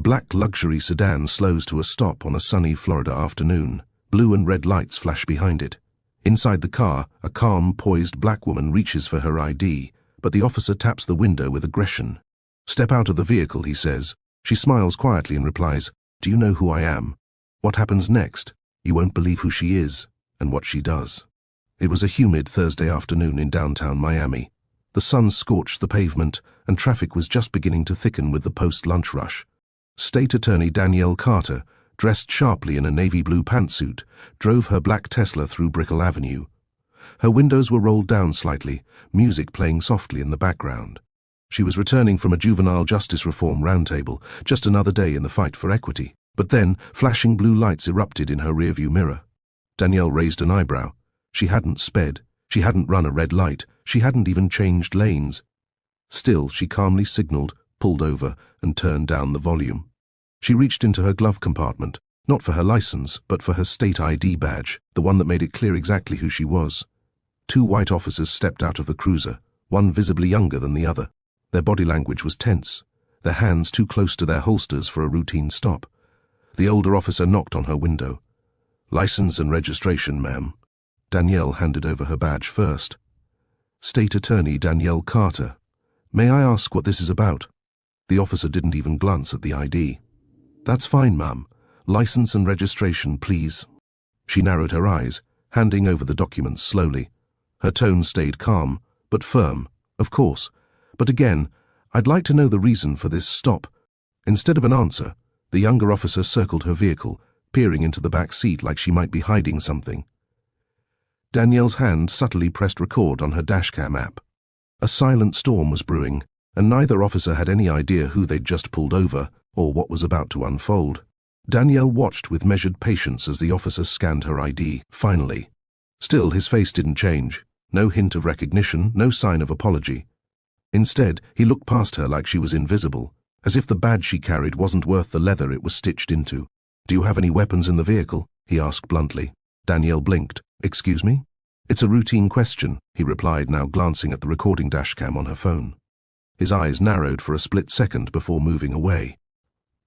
black luxury sedan slows to a stop on a sunny Florida afternoon. Blue and red lights flash behind it. Inside the car, a calm, poised black woman reaches for her ID, but the officer taps the window with aggression. "Step out of the vehicle," he says. She smiles quietly and replies, "Do you know who I am?" What happens next? You won't believe who she is and what she does. It was a humid Thursday afternoon in downtown Miami. The sun scorched the pavement, and traffic was just beginning to thicken with the post-lunch rush. State Attorney Danielle Carter, dressed sharply in a navy blue pantsuit, drove her black Tesla through Brickell Avenue. Her windows were rolled down slightly, music playing softly in the background. She was returning from a juvenile justice reform roundtable, just another day in the fight for equity. But then, flashing blue lights erupted in her rearview mirror. Danielle raised an eyebrow. She hadn't sped. She hadn't run a red light. She hadn't even changed lanes. Still, she calmly signaled, pulled over, and turned down the volume. She reached into her glove compartment, not for her license, but for her state ID badge, the one that made it clear exactly who she was. Two white officers stepped out of the cruiser, one visibly younger than the other. Their body language was tense, their hands too close to their holsters for a routine stop. The older officer knocked on her window. "License and registration, ma'am." Danielle handed over her badge first. "State Attorney Danielle Carter. May I ask what this is about?" The officer didn't even glance at the ID. "That's fine, ma'am. License and registration, please." She narrowed her eyes, handing over the documents slowly. Her tone stayed calm, but firm. "Of course. But again, I'd like to know the reason for this stop." Instead of an answer, the younger officer circled her vehicle, peering into the back seat like she might be hiding something. Danielle's hand subtly pressed record on her dashcam app. A silent storm was brewing, and neither officer had any idea who they'd just pulled over or what was about to unfold. Danielle watched with measured patience as the officer scanned her ID, finally. Still, his face didn't change. No hint of recognition, no sign of apology. Instead, he looked past her like she was invisible, as if the badge she carried wasn't worth the leather it was stitched into. "Do you have any weapons in the vehicle?" he asked bluntly. Danielle blinked. "Excuse me?" "It's a routine question," he replied, now glancing at the recording dashcam on her phone. His eyes narrowed for a split second before moving away.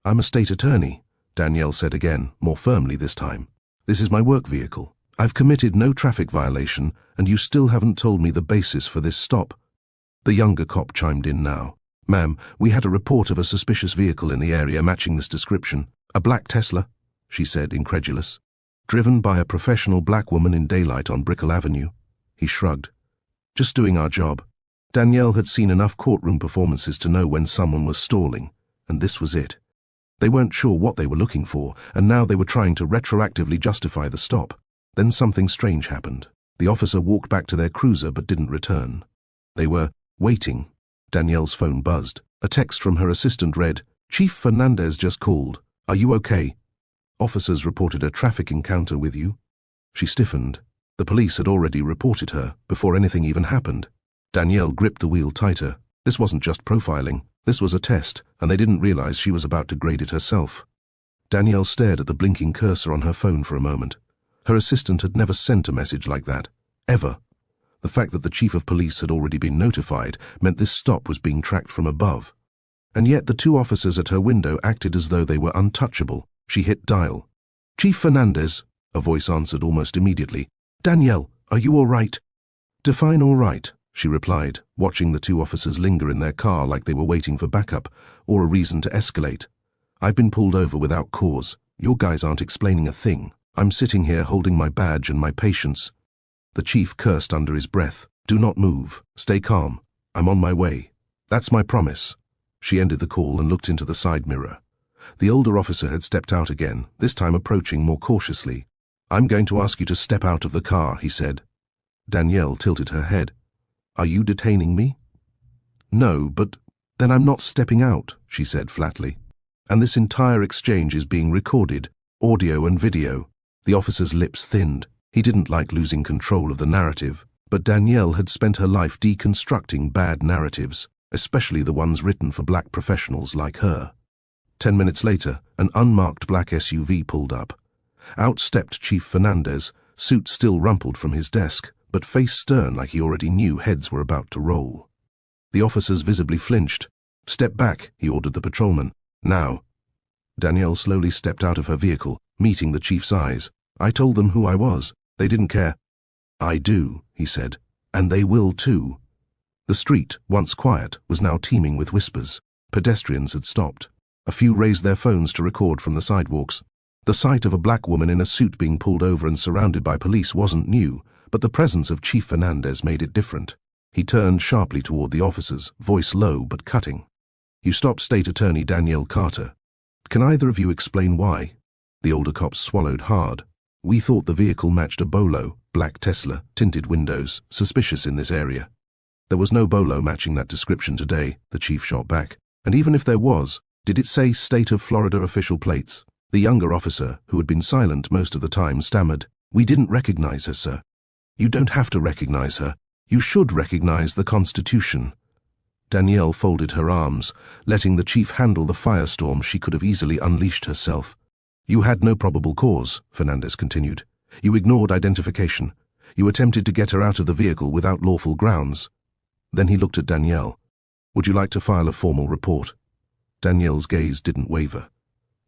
"I'm a state attorney," Danielle said again, more firmly this time. "This is my work vehicle. I've committed no traffic violation, and you still haven't told me the basis for this stop." The younger cop chimed in now. "Ma'am, we had a report of a suspicious vehicle in the area matching this description. A black Tesla," she said, incredulous. "Driven by a professional black woman in daylight on Brickell Avenue." He shrugged. "Just doing our job." Danielle had seen enough courtroom performances to know when someone was stalling, and this was it. They weren't sure what they were looking for, and now they were trying to retroactively justify the stop. Then something strange happened. The officer walked back to their cruiser but didn't return. They were waiting. Danielle's phone buzzed. A text from her assistant read, "Chief Fernandez just called. Are you okay? Officers reported a traffic encounter with you." She stiffened. The police had already reported her before anything even happened. Danielle gripped the wheel tighter. This wasn't just profiling. This was a test, and they didn't realize she was about to grade it herself. Danielle stared at the blinking cursor on her phone for a moment. Her assistant had never sent a message like that. Ever. The fact that the chief of police had already been notified meant this stop was being tracked from above. And yet the two officers at her window acted as though they were untouchable. She hit dial. "Chief Fernandez," a voice answered almost immediately. "Danielle, are you all right?" "Define all right," she replied, watching the two officers linger in their car like they were waiting for backup or a reason to escalate. "I've been pulled over without cause. Your guys aren't explaining a thing. I'm sitting here holding my badge and my patience." The chief cursed under his breath. "Do not move. Stay calm. I'm on my way. That's my promise." She ended the call and looked into the side mirror. The older officer had stepped out again, this time approaching more cautiously. "I'm going to ask you to step out of the car," he said. Danielle tilted her head. "Are you detaining me?" "No, but then I'm not stepping out," she said flatly. "And this entire exchange is being recorded, audio and video." The officer's lips thinned. He didn't like losing control of the narrative, but Danielle had spent her life deconstructing bad narratives, especially the ones written for black professionals like her. 10 minutes later, an unmarked black SUV pulled up. Out stepped Chief Fernandez, suit still rumpled from his desk, but face stern like he already knew heads were about to roll. The officers visibly flinched. "Step back," he ordered the patrolman. "Now." Danielle slowly stepped out of her vehicle, meeting the chief's eyes. I told them who I was. They didn't care. I do, he said, and they will too. The street, once quiet, was now teeming with whispers. Pedestrians had stopped. A few raised their phones to record from the sidewalks. The sight of a black woman in a suit being pulled over and surrounded by police wasn't new, but the presence of Chief Fernandez made it different. He turned sharply toward the officers, voice low but cutting. You stopped State Attorney Danielle Carter. Can either of you explain why? The older cops swallowed hard. We thought the vehicle matched a Bolo, black Tesla, tinted windows, suspicious in this area. There was no Bolo matching that description today, the chief shot back. And even if there was, did it say State of Florida official plates? The younger officer, who had been silent most of the time, stammered, We didn't recognize her, sir. You don't have to recognize her. You should recognize the Constitution. Danielle folded her arms, letting the chief handle the firestorm she could have easily unleashed herself. You had no probable cause, Fernandez continued. You ignored identification. You attempted to get her out of the vehicle without lawful grounds. Then he looked at Danielle. Would you like to file a formal report? Danielle's gaze didn't waver.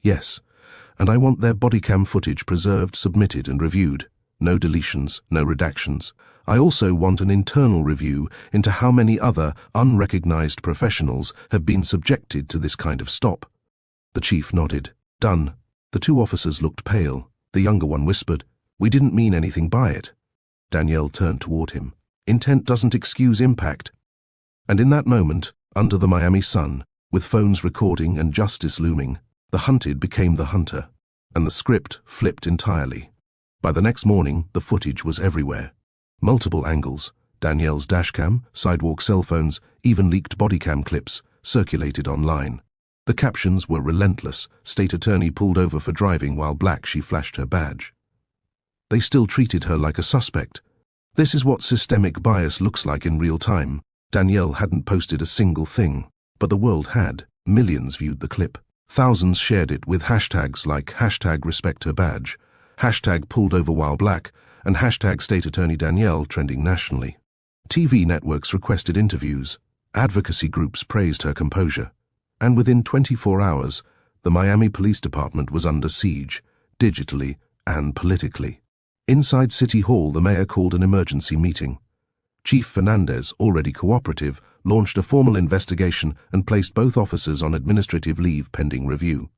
Yes, and I want their body cam footage preserved, submitted and reviewed. No deletions, no redactions. I also want an internal review into how many other unrecognized professionals have been subjected to this kind of stop. The chief nodded. Done. The two officers looked pale. The younger one whispered, We didn't mean anything by it. Danielle turned toward him. Intent doesn't excuse impact. And in that moment, under the Miami sun, with phones recording and justice looming, the hunted became the hunter, and the script flipped entirely. By the next morning, the footage was everywhere. Multiple angles, Danielle's dashcam, sidewalk cell phones, even leaked bodycam clips, circulated online. The captions were relentless. State attorney pulled over for driving while black she flashed her badge. They still treated her like a suspect. This is what systemic bias looks like in real time. Danielle hadn't posted a single thing, but the world had. Millions viewed the clip. Thousands shared it with hashtags like #RespectHerBadge, #PulledOverWhileBlack, and #StateAttorney Danielle trending nationally. TV networks requested interviews. Advocacy groups praised her composure. And within 24 hours, the Miami Police Department was under siege, digitally and politically. Inside City Hall, the mayor called an emergency meeting. Chief Fernandez, already cooperative, launched a formal investigation and placed both officers on administrative leave pending review.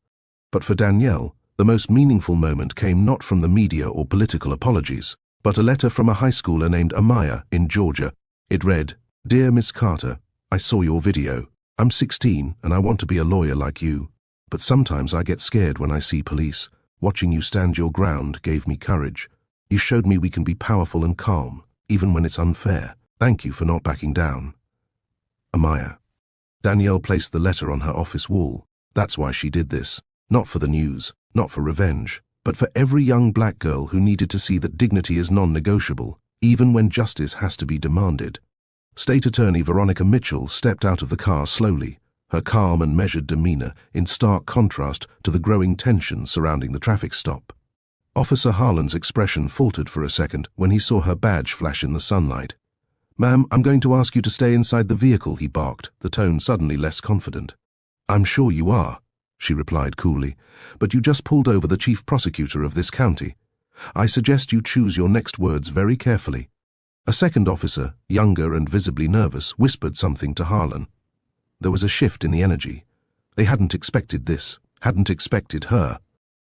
But for Danielle, the most meaningful moment came not from the media or political apologies, but a letter from a high schooler named Amaya in Georgia. It read, Dear Miss Carter, I saw your video. I'm 16 and I want to be a lawyer like you. But sometimes I get scared when I see police. Watching you stand your ground gave me courage. You showed me we can be powerful and calm, even when it's unfair. Thank you for not backing down. Amaya. Danielle placed the letter on her office wall. That's why she did this. Not for the news, not for revenge, but for every young black girl who needed to see that dignity is non-negotiable, even when justice has to be demanded. State Attorney Veronica Mitchell stepped out of the car slowly, her calm and measured demeanor in stark contrast to the growing tension surrounding the traffic stop. Officer Harlan's expression faltered for a second when he saw her badge flash in the sunlight. Ma'am, I'm going to ask you to stay inside the vehicle, he barked, the tone suddenly less confident. I'm sure you are, she replied coolly, but you just pulled over the chief prosecutor of this county. I suggest you choose your next words very carefully. A second officer, younger and visibly nervous, whispered something to Harlan. There was a shift in the energy. They hadn't expected this, hadn't expected her.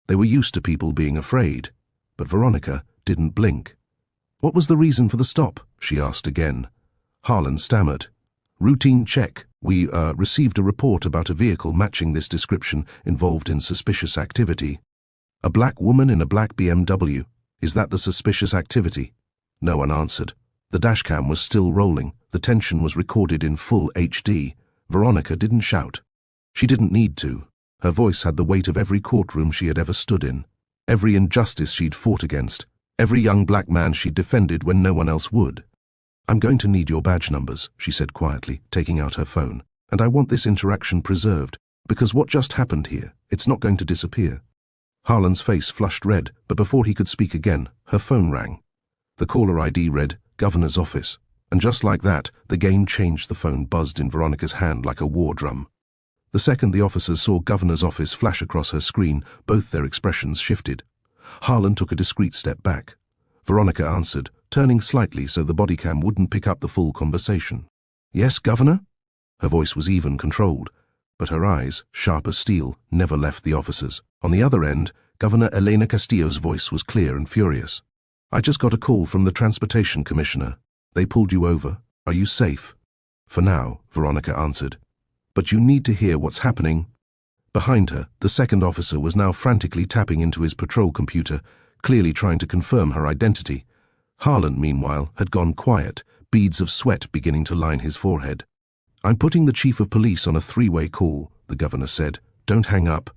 They were used to people being afraid, but Veronica didn't blink. What was the reason for the stop? She asked again. Harlan stammered. Routine check. We received a report about a vehicle matching this description involved in suspicious activity. A black woman in a black BMW. Is that the suspicious activity? No one answered. The dashcam was still rolling. The tension was recorded in full HD. Veronica didn't shout. She didn't need to. Her voice had the weight of every courtroom she had ever stood in, every injustice she'd fought against, every young black man she'd defended when no one else would. I'm going to need your badge numbers, she said quietly, taking out her phone, and I want this interaction preserved, because what just happened here, it's not going to disappear. Harlan's face flushed red, but before he could speak again, her phone rang. The caller ID read, Governor's Office, and just like that, the game changed. The phone buzzed in Veronica's hand like a war drum. The second the officers saw Governor's office flash across her screen, both their expressions shifted. Harlan took a discreet step back. Veronica answered, turning slightly so the bodycam wouldn't pick up the full conversation. "Yes, Governor?" Her voice was even, controlled, but her eyes, sharp as steel, never left the officers. On the other end, Governor Elena Castillo's voice was clear and furious. "I just got a call from the Transportation Commissioner. They pulled you over. Are you safe?" "For now," Veronica answered. "But you need to hear what's happening." Behind her, the second officer was now frantically tapping into his patrol computer, clearly trying to confirm her identity. Harlan, meanwhile, had gone quiet, beads of sweat beginning to line his forehead. "I'm putting the chief of police on a three-way call," the governor said. "Don't hang up."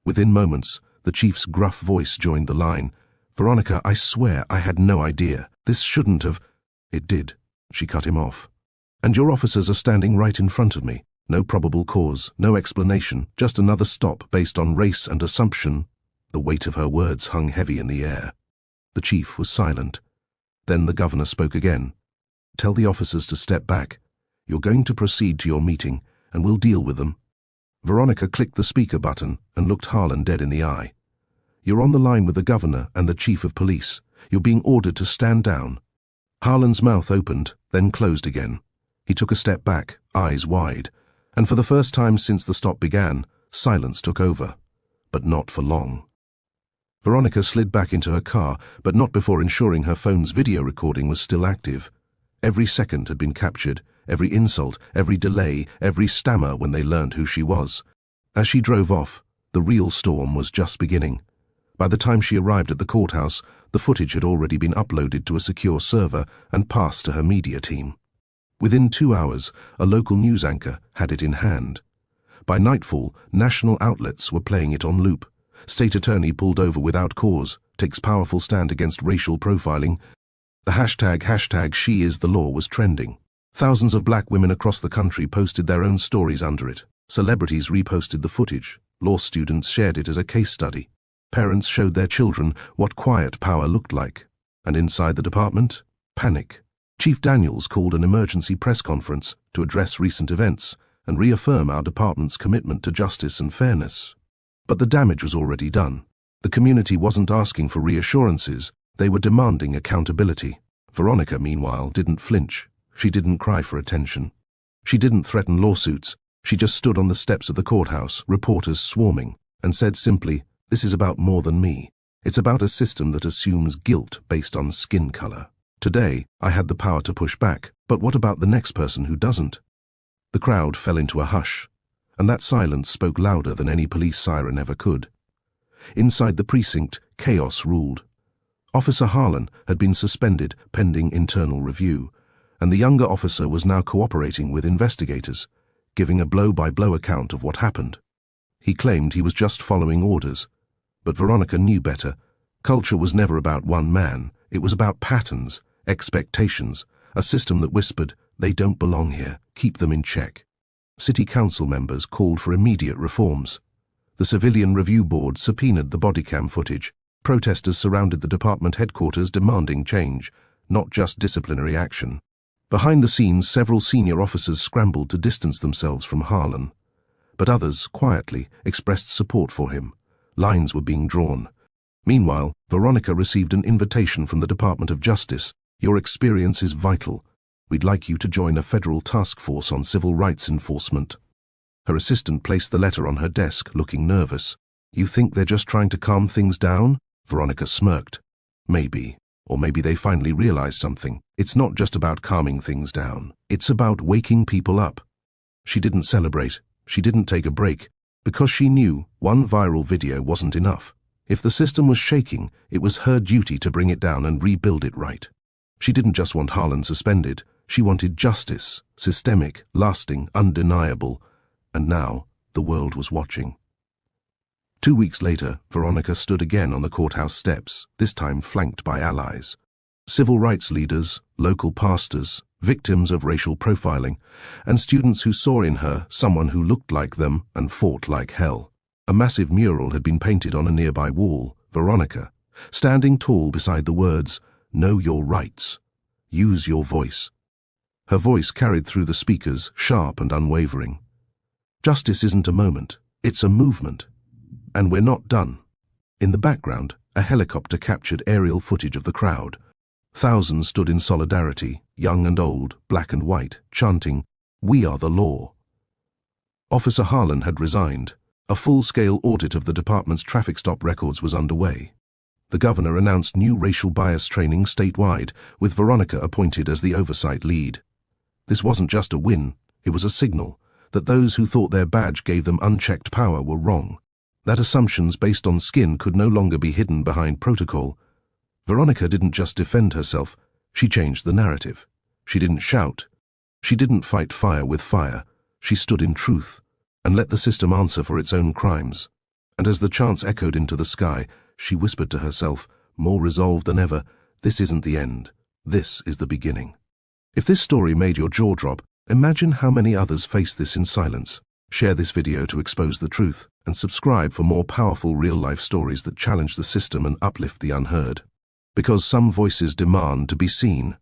Within moments, the chief's gruff voice joined the line. "Veronica, I swear I had no idea. This shouldn't have—" "It did," she cut him off. "And your officers are standing right in front of me. No probable cause, no explanation, just another stop based on race and assumption." The weight of her words hung heavy in the air. The chief was silent. Then the governor spoke again. "Tell the officers to step back. You're going to proceed to your meeting, and we'll deal with them." Veronica clicked the speaker button and looked Harlan dead in the eye. "You're on the line with the governor and the chief of police. You're being ordered to stand down." Harlan's mouth opened, then closed again. He took a step back, eyes wide, and for the first time since the stop began, silence took over. But not for long. Veronica slid back into her car, but not before ensuring her phone's video recording was still active. Every second had been captured, every insult, every delay, every stammer when they learned who she was. As she drove off, the real storm was just beginning. By the time she arrived at the courthouse, the footage had already been uploaded to a secure server and passed to her media team. Within 2 hours, a local news anchor had it in hand. By nightfall, national outlets were playing it on loop. State attorney pulled over without cause, takes powerful stand against racial profiling. The hashtag She Is the Law was trending. Thousands of black women across the country posted their own stories under it. Celebrities reposted the footage. Law students shared it as a case study. Parents showed their children what quiet power looked like. And inside the department, panic. Chief Daniels called an emergency press conference to address recent events and reaffirm our department's commitment to justice and fairness. But the damage was already done. The community wasn't asking for reassurances, they were demanding accountability. Veronica, meanwhile, didn't flinch. She didn't cry for attention. She didn't threaten lawsuits. She just stood on the steps of the courthouse, reporters swarming, and said simply, "This is about more than me. It's about a system that assumes guilt based on skin color. Today, I had the power to push back, but what about the next person who doesn't?" The crowd fell into a hush, and that silence spoke louder than any police siren ever could. Inside the precinct, chaos ruled. Officer Harlan had been suspended pending internal review, and the younger officer was now cooperating with investigators, giving a blow-by-blow account of what happened. He claimed he was just following orders, but Veronica knew better. Culture was never about one man, it was about patterns, expectations, a system that whispered, "They don't belong here, keep them in check." City council members called for immediate reforms. The Civilian Review Board subpoenaed the bodycam footage. Protesters surrounded the department headquarters demanding change, not just disciplinary action. Behind the scenes, several senior officers scrambled to distance themselves from Harlan. But others, quietly, expressed support for him. Lines were being drawn. Meanwhile, Veronica received an invitation from the Department of Justice. "Your experience is vital. We'd like you to join a federal task force on civil rights enforcement." Her assistant placed the letter on her desk, looking nervous. "You think they're just trying to calm things down?" Veronica smirked. "Maybe. Or maybe they finally realized something. It's not just about calming things down. It's about waking people up." She didn't celebrate. She didn't take a break, because she knew one viral video wasn't enough. If the system was shaking, it was her duty to bring it down and rebuild it right. She didn't just want Harlan suspended. She wanted justice, systemic, lasting, undeniable. And now, the world was watching. 2 weeks later, Veronica stood again on the courthouse steps, this time flanked by allies. Civil rights leaders, local pastors, victims of racial profiling, and students who saw in her someone who looked like them and fought like hell. A massive mural had been painted on a nearby wall, Veronica, standing tall beside the words, "Know your rights. Use your voice." Her voice carried through the speakers, sharp and unwavering. Justice isn't a moment, it's a movement. And we're not done. In the background, a helicopter captured aerial footage of the crowd. Thousands stood in solidarity, young and old, black and white, chanting, "We are the law." Officer Harlan had resigned. A full-scale audit of the department's traffic stop records was underway. The governor announced new racial bias training statewide, with Veronica appointed as the oversight lead. This wasn't just a win, it was a signal that those who thought their badge gave them unchecked power were wrong, that assumptions based on skin could no longer be hidden behind protocol. Veronica didn't just defend herself, she changed the narrative. She didn't shout. She didn't fight fire with fire. She stood in truth and let the system answer for its own crimes. And as the chants echoed into the sky, she whispered to herself, more resolved than ever, "This isn't the end. This is the beginning." If this story made your jaw drop, imagine how many others face this in silence. Share this video to expose the truth, and subscribe for more powerful real-life stories that challenge the system and uplift the unheard. Because some voices demand to be seen.